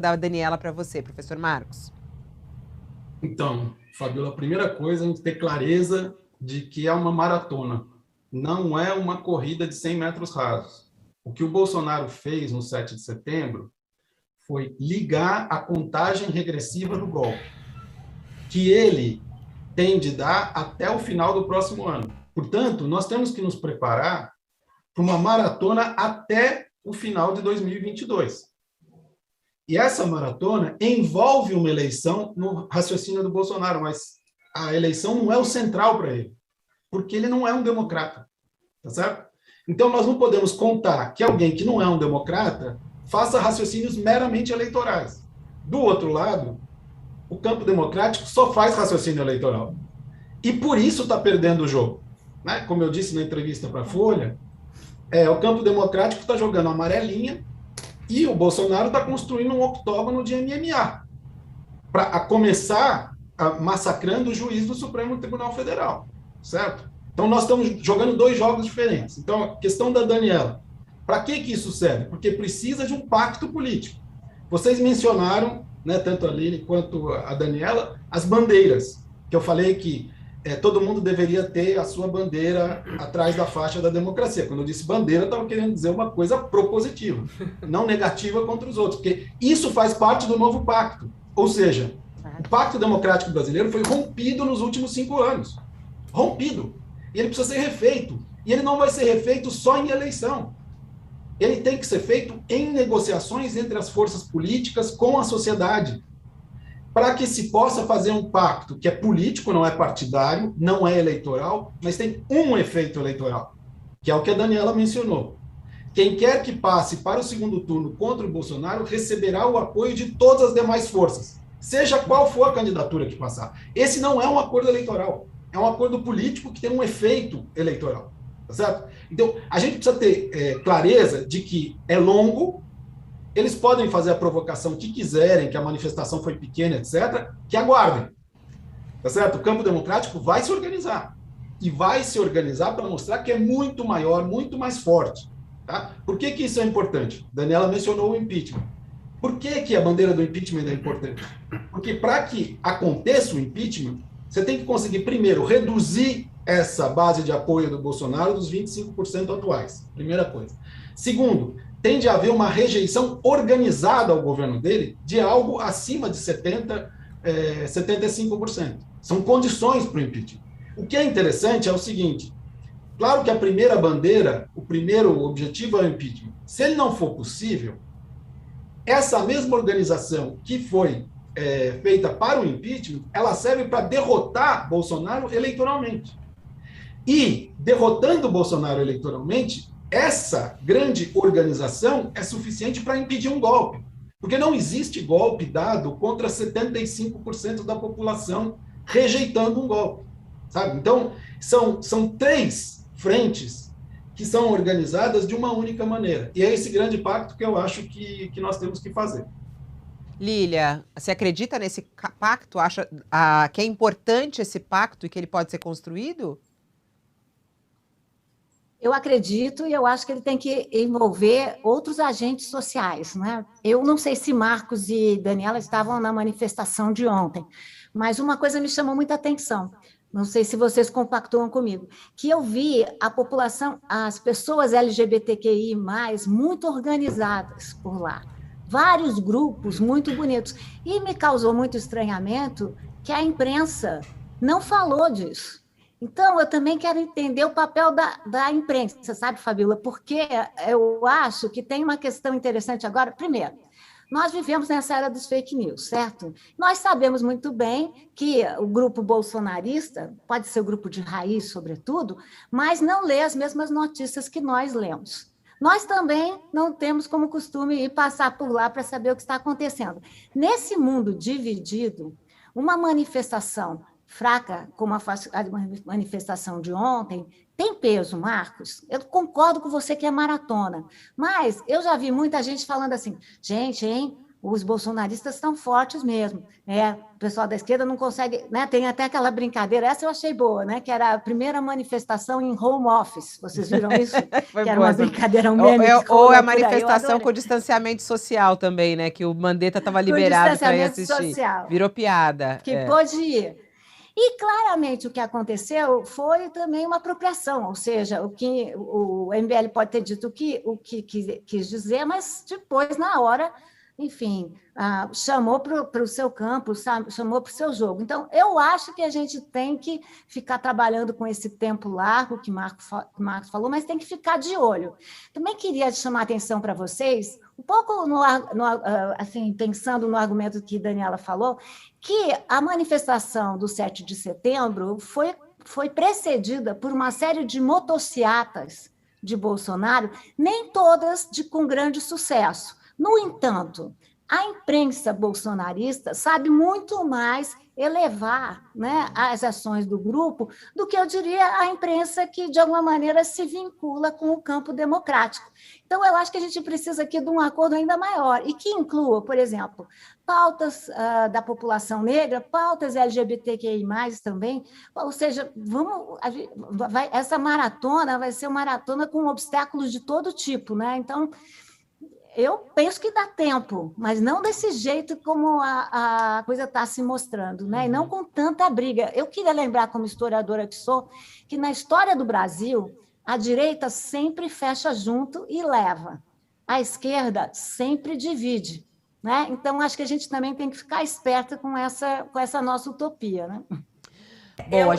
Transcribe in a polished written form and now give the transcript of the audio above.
da Daniela para você, professor Marcos. Então, Fabiola, a primeira coisa é a gente ter clareza de que é uma maratona, não é uma corrida de 100 metros rasos. O que o Bolsonaro fez no 7 de setembro foi ligar a contagem regressiva do golpe, que ele tem de dar até o final do próximo ano. Portanto, nós temos que nos preparar para uma maratona até o final de 2022. E essa maratona envolve uma eleição no raciocínio do Bolsonaro, mas a eleição não é o central para ele, porque ele não é um democrata, tá certo? Então, nós não podemos contar que alguém que não é um democrata faça raciocínios meramente eleitorais. Do outro lado, o campo democrático só faz raciocínio eleitoral. E por isso está perdendo o jogo. Né? Como eu disse na entrevista para a Folha, o campo democrático está jogando amarelinha e o Bolsonaro está construindo um octógono de MMA para começar massacrando o juiz do Supremo Tribunal Federal, certo? Então, nós estamos jogando dois jogos diferentes. Então, a questão da Daniela, para que isso serve? Porque precisa de um pacto político. Vocês mencionaram, né, tanto a Lili quanto a Daniela, as bandeiras, que eu falei que todo mundo deveria ter a sua bandeira atrás da faixa da democracia. Quando eu disse bandeira, eu estava querendo dizer uma coisa propositiva, não negativa contra os outros, porque isso faz parte do novo pacto. Ou seja, o Pacto Democrático Brasileiro foi rompido nos últimos 5 anos. Rompido. E ele precisa ser refeito. E ele não vai ser refeito só em eleição. Ele tem que ser feito em negociações entre as forças políticas com a sociedade, para que se possa fazer um pacto que é político, não é partidário, não é eleitoral, mas tem um efeito eleitoral, que é o que a Daniela mencionou. Quem quer que passe para o segundo turno contra o Bolsonaro receberá o apoio de todas as demais forças, seja qual for a candidatura que passar. Esse não é um acordo eleitoral, é um acordo político que tem um efeito eleitoral, tá certo? Então, a gente precisa ter clareza de que é longo. Eles podem fazer a provocação que quiserem, que a manifestação foi pequena, etc., que aguardem. Tá certo? O campo democrático vai se organizar. E vai se organizar para mostrar que é muito maior, muito mais forte. Tá? Por que isso é importante? Daniela mencionou o impeachment. Por que a bandeira do impeachment é importante? Porque para que aconteça o impeachment, você tem que conseguir, primeiro, reduzir essa base de apoio do Bolsonaro dos 25% atuais. Primeira coisa. Segundo, tende a haver uma rejeição organizada ao governo dele de algo acima de 75%. São condições para o impeachment. O que é interessante é o seguinte, claro que a primeira bandeira, o primeiro objetivo é o impeachment. Se ele não for possível, essa mesma organização que foi feita para o impeachment, ela serve para derrotar Bolsonaro eleitoralmente. E, derrotando Bolsonaro eleitoralmente, essa grande organização é suficiente para impedir um golpe. Porque não existe golpe dado contra 75% da população rejeitando um golpe. Sabe? Então, são 3 frentes que são organizadas de uma única maneira. E é esse grande pacto que eu acho que nós temos que fazer. Lília, você acredita nesse pacto? Acha que é importante esse pacto e que ele pode ser construído? Eu acredito e eu acho que ele tem que envolver outros agentes sociais, né? Eu não sei se Marcos e Daniela estavam na manifestação de ontem, mas uma coisa me chamou muita atenção, não sei se vocês compactuam comigo, que eu vi a população, as pessoas LGBTQI+, muito organizadas por lá, vários grupos muito bonitos, e me causou muito estranhamento que a imprensa não falou disso. Então, eu também quero entender o papel da imprensa, sabe, Fabíola? Porque eu acho que tem uma questão interessante agora. Primeiro, nós vivemos nessa era dos fake news, certo? Nós sabemos muito bem que o grupo bolsonarista, pode ser o grupo de raiz, sobretudo, mas não lê as mesmas notícias que nós lemos. Nós também não temos como costume ir passar por lá para saber o que está acontecendo. Nesse mundo dividido, uma manifestação fraca, como a manifestação de ontem, tem peso, Marcos. Eu concordo com você que é maratona, mas eu já vi muita gente falando assim, gente, hein, os bolsonaristas estão fortes mesmo. O pessoal da esquerda não consegue, né? Tem até aquela brincadeira, essa eu achei boa, né? Que era a primeira manifestação em home office. Vocês viram isso? Foi que era boa uma essa. brincadeira, um meme que Ou rolou é a por aí, eu manifestação adorei. com distanciamento social também, né? Que o Mandetta estava Com liberado para ir distanciamento assistir. social. Virou piada. Que pôde ir. E, claramente, o que aconteceu foi também uma apropriação, ou seja, o que o MBL pode ter dito o que quis dizer, mas depois, na hora, enfim, chamou para o seu campo, chamou para o seu jogo. Então, eu acho que a gente tem que ficar trabalhando com esse tempo largo que Marcos falou, mas tem que ficar de olho. Também queria chamar a atenção para vocês, um pouco assim, pensando no argumento que Daniela falou, que a manifestação do 7 de setembro foi precedida por uma série de motociatas de Bolsonaro, nem todas com grande sucesso. No entanto, a imprensa bolsonarista sabe muito mais elevar, né, as ações do grupo do que, eu diria, a imprensa que, de alguma maneira, se vincula com o campo democrático. Então, eu acho que a gente precisa aqui de um acordo ainda maior e que inclua, por exemplo, pautas da população negra, pautas LGBTQI+, também, ou seja, essa maratona vai ser uma maratona com obstáculos de todo tipo, né? Então, eu penso que dá tempo, mas não desse jeito como a coisa está se mostrando, né? E não com tanta briga. Eu queria lembrar, como historiadora que sou, que na história do Brasil, a direita sempre fecha junto e leva. A esquerda sempre divide, né? Então, acho que a gente também tem que ficar esperta com essa nossa utopia, né? Bom,